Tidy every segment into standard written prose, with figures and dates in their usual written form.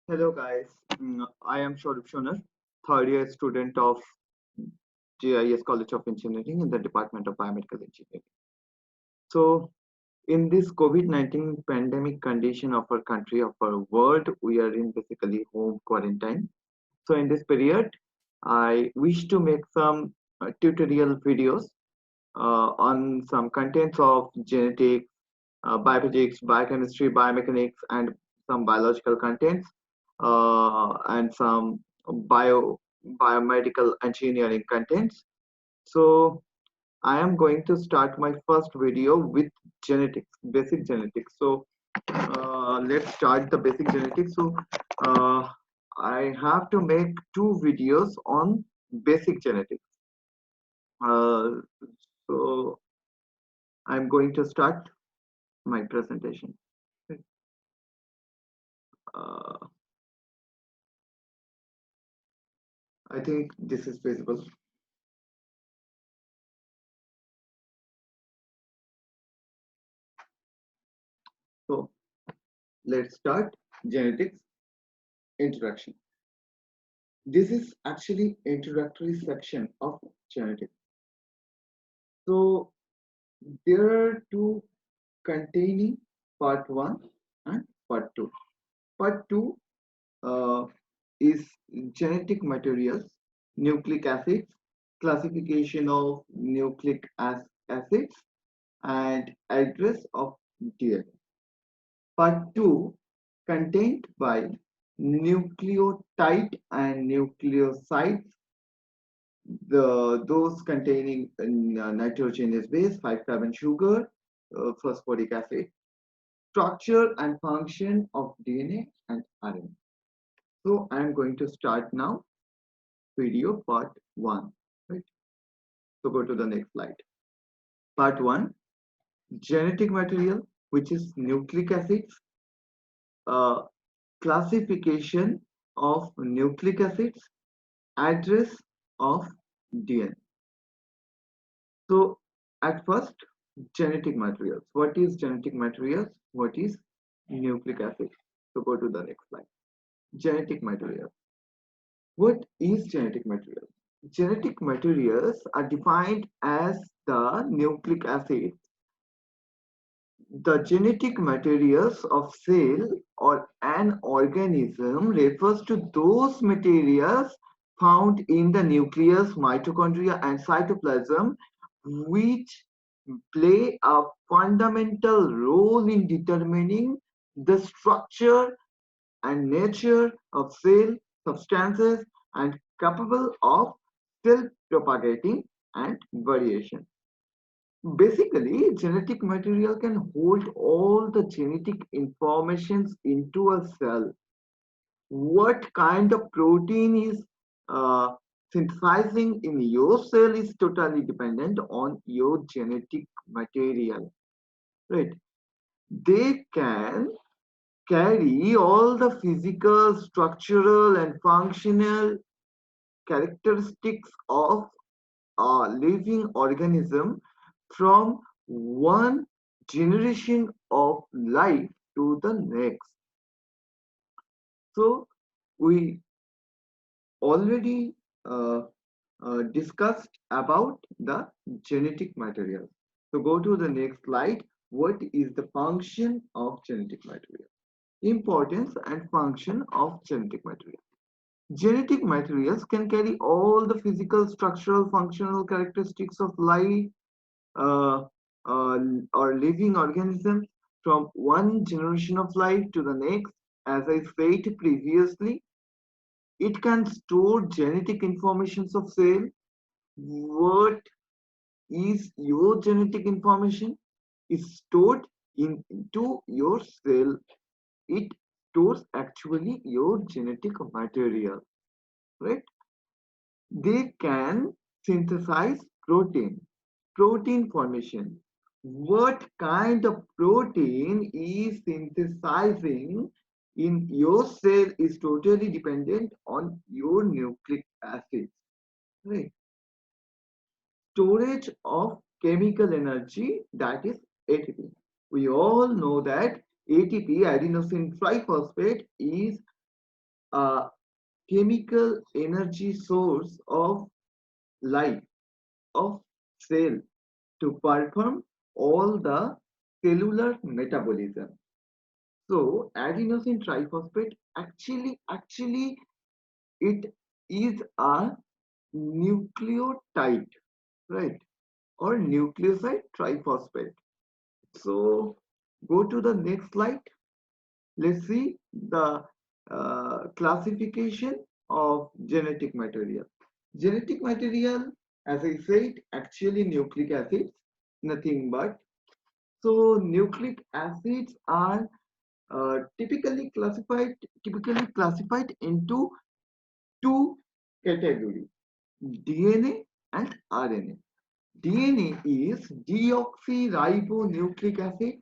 Hello guys, I am Shaurabh Shonar, third year student of GIS College of Engineering in the Department of Biomedical Engineering. So, in this COVID-19 pandemic condition of our country, of our world, we are in basically home quarantine. So, in this period, I wish to make some tutorial videos on some contents of genetics, biophysics, biochemistry, biomechanics, and some biological contents, and some biomedical engineering contents. So I am going to start my first video with genetics, basic genetics. So let's start the basic genetics. So uh, I have to make two videos on basic genetics. Uh, so I'm going to start my presentation. Uh, I think this is visible. So let's start genetics introduction. This is actually introductory section of genetics. So there are two containing part 1 and part 2. Part 2 uh, is genetic materials, nucleic acids, classification of acids, and address of DNA. Part 2 contained by nucleotide and nucleosides, those containing nitrogenous base, 5 carbon sugar, phosphoric acid, structure and function of DNA and RNA. So I am going to start now video part 1. Right. So go to the next slide. Part 1, genetic material, which is nucleic acids, uh, classification of nucleic acids, address of DNA. So at first, genetic materials. What is genetic materials? What is nucleic acid? So go to the next slide. Genetic material. What is genetic material? Genetic materials are defined as the nucleic acid, the genetic materials of cell or an organism refers to those materials found in the nucleus, mitochondria, and cytoplasm, which play a fundamental role in determining the structure and nature of cell substances and capable of self-propagating and variation. Basically, genetic material can hold all the genetic informations into a cell. What kind of protein is uh, synthesizing in your cell is totally dependent on your genetic material, right? They can carry all the physical, structural, and functional characteristics of a living organism from one generation of life to the next. So we already discussed about the genetic material. So go to the next slide. What is the function of genetic material? Importance and function of genetic material. Genetic materials can carry all the physical, structural, functional characteristics of life uh, uh, or living organisms from one generation of life to the next. As I said previously, it can store genetic informations of cell. What is your genetic information is stored into your cell. It stores actually your genetic material, right? They can synthesize protein formation. What kind of protein is synthesizing in your cell is totally dependent on your nucleic acids, right? Storage of chemical energy, that is ATP. We all know that ATP, adenosine triphosphate, is a chemical energy source of life of cell to perform all the cellular metabolism. So adenosine triphosphate actually it is a nucleotide, right? Or nucleoside triphosphate. So go to the next slide. Let's see the classification of genetic material. Genetic material, as I said, actually nucleic acids, nothing but. So nucleic acids are typically classified into two categories: DNA and RNA. DNA is deoxyribonucleic acid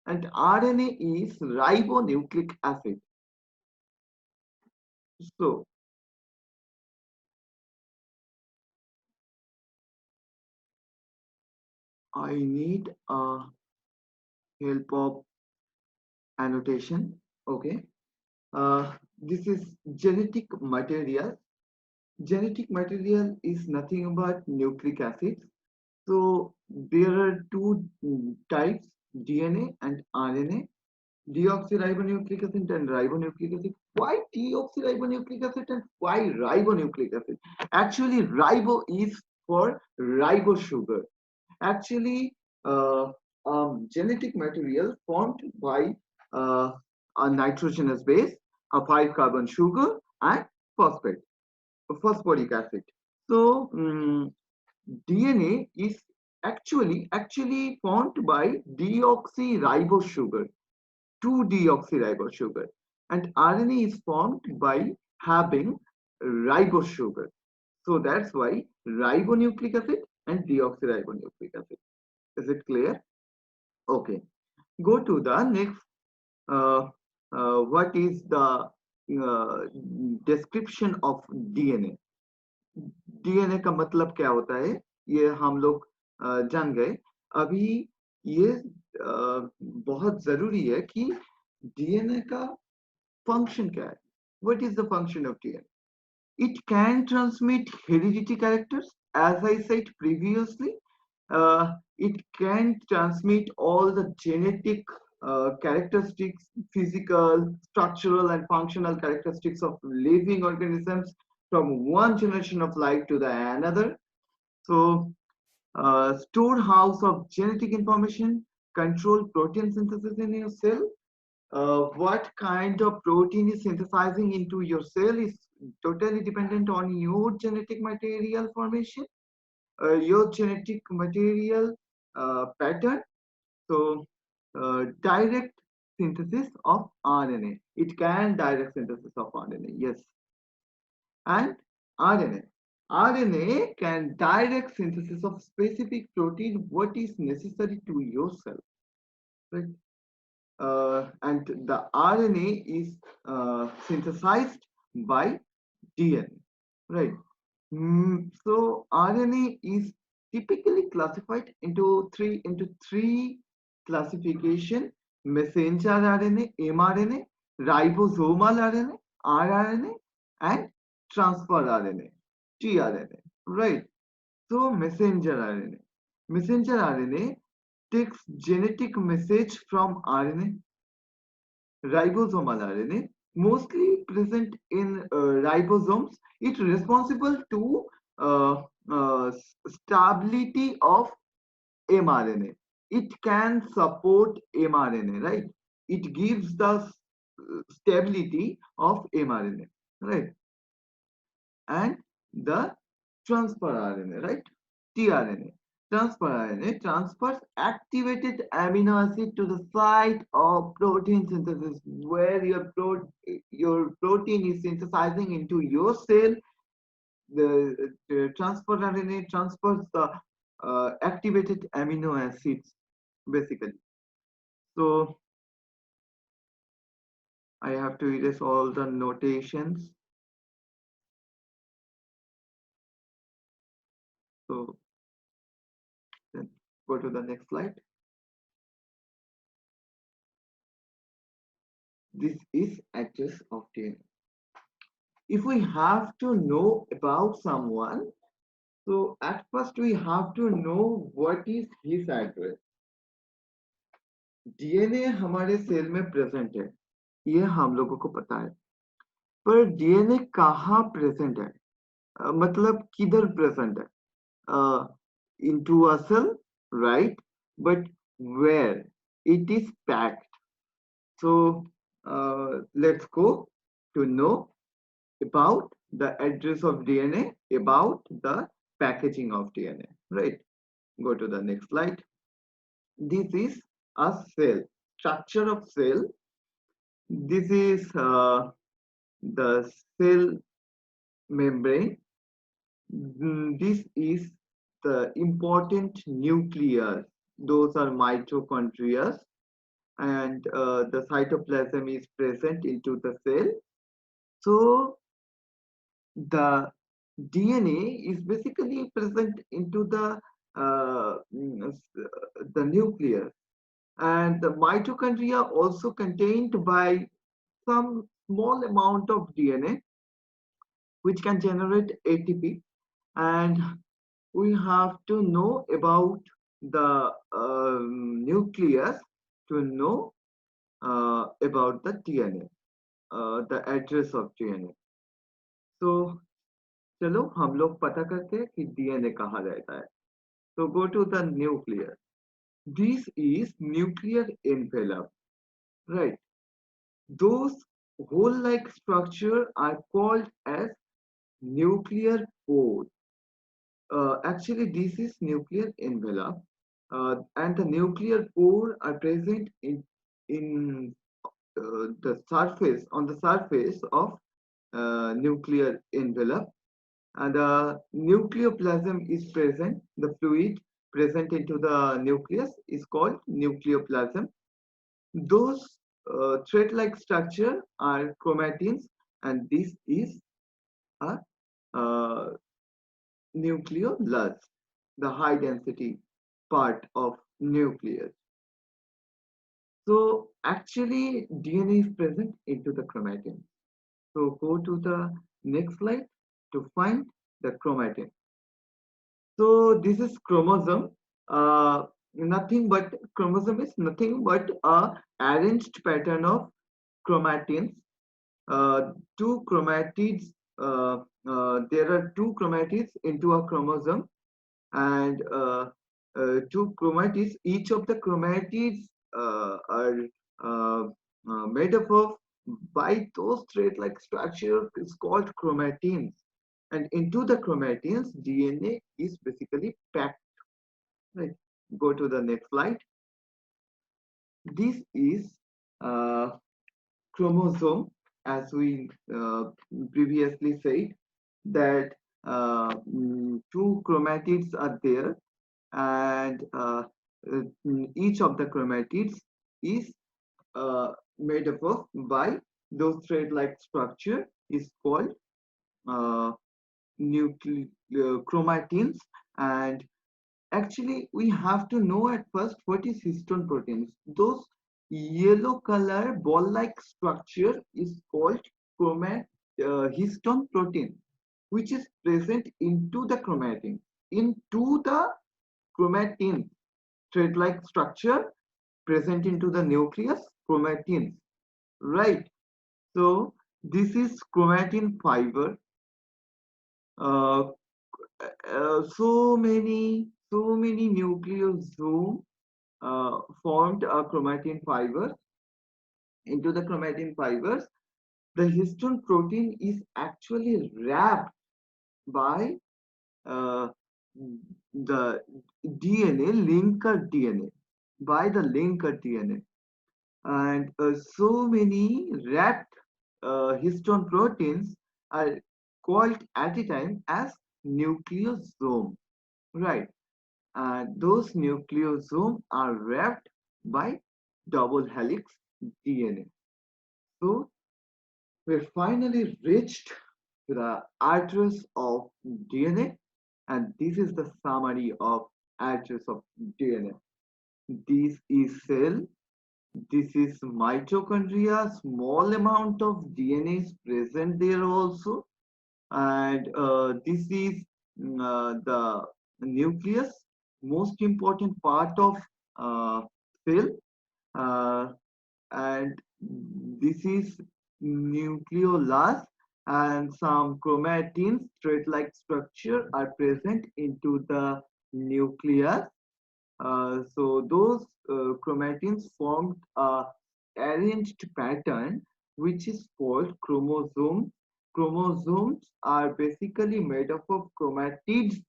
and RNA is ribonucleic acid. So I need a help of annotation. Okay. This is genetic material. Genetic material is nothing but nucleic acids. So there are two types, DNA and RNA. Deoxyribonucleic acid and ribonucleic acid. Why deoxyribonucleic acid and why ribonucleic acid? Actually, ribo is for ribo sugar. Actually, uh, genetic material formed by uh, a nitrogenous base, a 5-carbon sugar, and phosphate, phosphoric acid. So DNA is actually formed by deoxyribose sugar, 2-deoxyribose sugar, and RNA is formed by having ribose sugar. So that's why ribonucleic acid and deoxyribonucleic acid. Is it clear? Okay. Go to the next. Uh, what is the description of DNA? DNA का मतलब क्या होता है, ये हम लोग जान गए। अभी ये बहुत जरूरी है कि डीएनए का फंक्शन क्या है। What is the function of DNA? it can transmit heredity characters, as I said previously. It can transmit all the genetic characteristics, physical, structural, and functional characteristics of living organisms from one generation of life to the another. So, storehouse of genetic information, control protein synthesis in your cell. What kind of protein is synthesizing into your cell is totally dependent on your genetic material formation, your genetic material pattern. So, direct synthesis of RNA. It can direct synthesis of RNA, yes. And RNA. RNA can direct synthesis of specific protein, what is necessary to your cell, right? And the RNA is synthesized by DNA, right? So RNA is typically classified into three classification: messenger RNA, mRNA, ribosomal RNA, rRNA, and transfer RNA, tRNA, right? So messenger RNA takes genetic message from RNA. Ribosomal RNA, mostly present in ribosomes. It's responsible to uh, stability of mRNA. It can support mRNA, right? It gives the stability of mRNA, right? And the transfer RNA, right? tRNA. Transfer RNA transfers activated amino acid to the site of protein synthesis, where your protein is synthesizing into your cell. The transfer RNA transfers the activated amino acids, basically. So I have to erase all the notations. So then go to the next slide. This is address of DNA. if we have to know about someone, so at first we have to know what is his address. DNA हमारे cell में present है, ये हम लोगों को पता है, पर डीएनए कहाँ प्रेजेंट है, मतलब किधर प्रेजेंट है, into a cell, right? But where it is packed. So let's go to know about the address of DNA, about the packaging of DNA, right? Go to the next slide. This is a cell, structure of cell. This is the cell membrane. This is the important nucleus. Those are mitochondria, and the cytoplasm is present into the cell. So the DNA is basically present into the nucleus, and the mitochondria also contained by some small amount of DNA, which can generate ATP, and we have to know about the nucleus to know about the DNA, the address of DNA. So चलो हम लोग पता करते हैं कि DNA कहाँ रहता है. So go to the nucleus. This is nuclear envelope, right? Those hole-like structure are called as nuclear pore. Actually, this is nuclear envelope, and the nuclear pore are present in the surface, on the surface of nuclear envelope, and the nucleoplasm is present. The fluid present into the nucleus is called nucleoplasm. Those thread-like structure are chromatins, and this is a nucleolus, the high density part of nucleus. So actually DNA is present into the chromatin. So go to the next slide to find the chromatin. So this is chromosome. Nothing but chromosome is nothing but a arranged pattern of chromatins. Two chromatids. There are two chromatids into a chromosome, and two chromatids. Each of the chromatids are made up of by those thread-like structure is called chromatins, and into the chromatins DNA is basically packed, right? Go to the next slide. This is uh, chromosome, as we previously said that two chromatids are there, and each of the chromatids is made up of by those thread-like structure is called uh, chromatins. And actually we have to know at first what is histone proteins. Those yellow color ball-like structure is called histone protein, which is present into the chromatin, into the chromatin thread-like structure present into the nucleus, chromatins, right? So this is chromatin fiber. uh, so many nucleosome formed a chromatin fiber. Into the chromatin fibers, the histone protein is actually wrapped by uh, the DNA, linker DNA, by the linker DNA. And so many wrapped histone proteins are called at a time as nucleosome, right? And those nucleosome are wrapped by double helix DNA. So we finally reached to the address of DNA, and this is the summary of address of DNA. This is cell, This is mitochondria. Small amount of DNA is present there also, and this is the nucleus, most important part of cell, uh, and this is nucleolus, and some chromatins thread-like structure are present into the nucleus. So those chromatins formed a arranged pattern which is called chromosome. Chromosomes are basically made up of chromatids,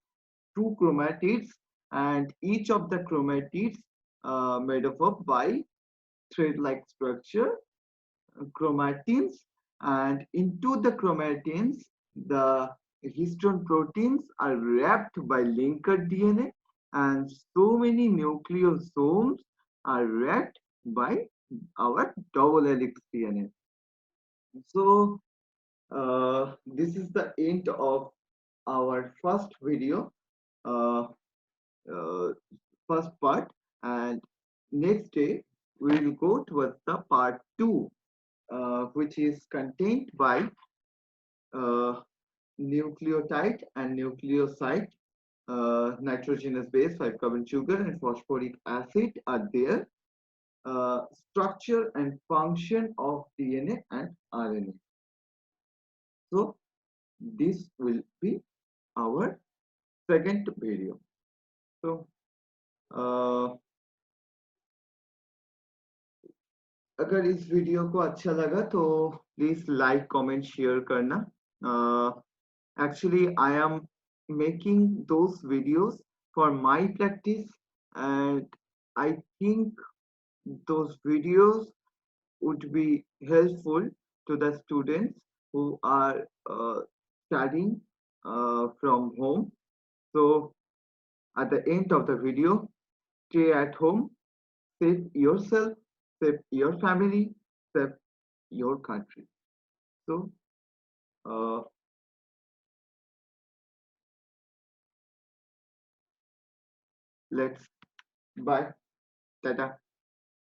two chromatids, and each of the chromatids made up of by thread-like structure, chromatins, and into the chromatins, the histone proteins are wrapped by linker DNA, and so many nucleosomes are wrapped by our double helix DNA. So this is the end of our first video, uh, uh, first part, and next day we will go towards the part 2, which is contained by uh, nucleotide and nucleoside, nitrogenous base, 5-carbon sugar, and phosphoric acid are there. Structure and function of DNA and RNA. So this will be our second video. So अगर इस video को अच्छा लगा तो please like comment share करना. Actually, I am making those videos for my practice, and I think those videos would be helpful to the students who are studying from home. So at the end of the video, stay at home, save yourself, save your family, save your country. So uh, let's bye. Tata.